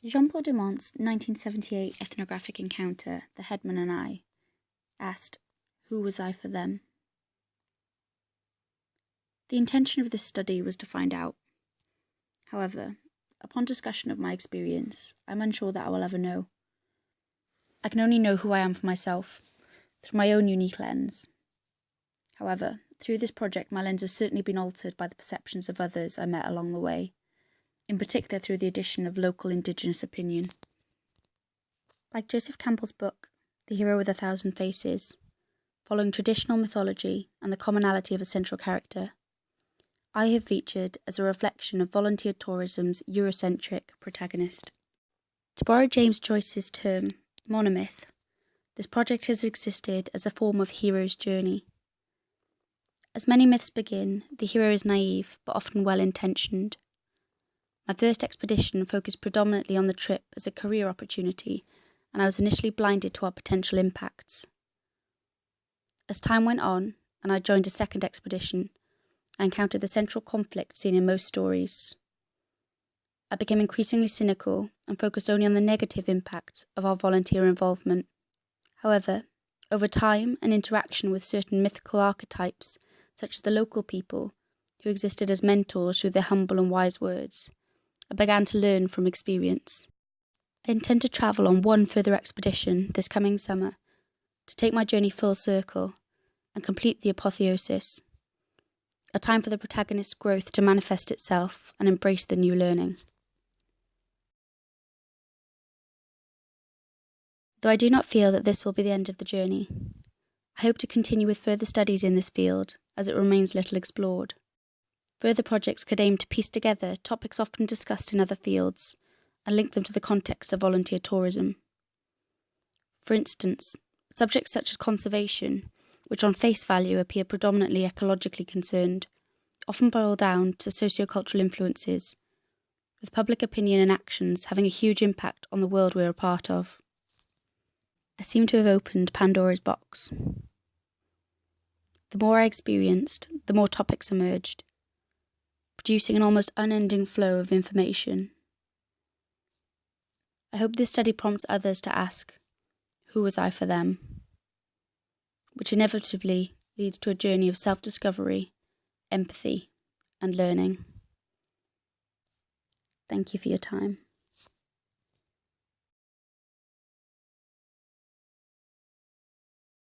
Jean-Paul Dumont's 1978 ethnographic encounter, The Headman and I, asked, "Who was I for them?" The intention of this study was to find out. However, upon discussion of my experience, I'm unsure that I will ever know. I can only know who I am for myself, through my own unique lens. However, through this project, my lens has certainly been altered by the perceptions of others I met along the way, in particular through the addition of local Indigenous opinion. Like Joseph Campbell's book, The Hero with a Thousand Faces, following traditional mythology and the commonality of a central character, I have featured as a reflection of volunteer tourism's Eurocentric protagonist. To borrow James Joyce's term, monomyth, this project has existed as a form of hero's journey. As many myths begin, the hero is naive but often well-intentioned. My first expedition focused predominantly on the trip as a career opportunity, and I was initially blinded to our potential impacts. As time went on, and I joined a second expedition, I encountered the central conflict seen in most stories. I became increasingly cynical and focused only on the negative impacts of our volunteer involvement. However, over time and interaction with certain mythical archetypes, such as the local people, who existed as mentors through their humble and wise words, I began to learn from experience. I intend to travel on one further expedition this coming summer to take my journey full circle and complete the apotheosis, a time for the protagonist's growth to manifest itself and embrace the new learning. Though I do not feel that this will be the end of the journey, I hope to continue with further studies in this field as it remains little explored. Further projects could aim to piece together topics often discussed in other fields and link them to the context of volunteer tourism. For instance, subjects such as conservation, which on face value appear predominantly ecologically concerned, often boil down to sociocultural influences, with public opinion and actions having a huge impact on the world we're a part of. I seem to have opened Pandora's box. The more I experienced, the more topics emerged, producing an almost unending flow of information. I hope this study prompts others to ask, who was I for them? Which inevitably leads to a journey of self-discovery, empathy, and learning. Thank you for your time.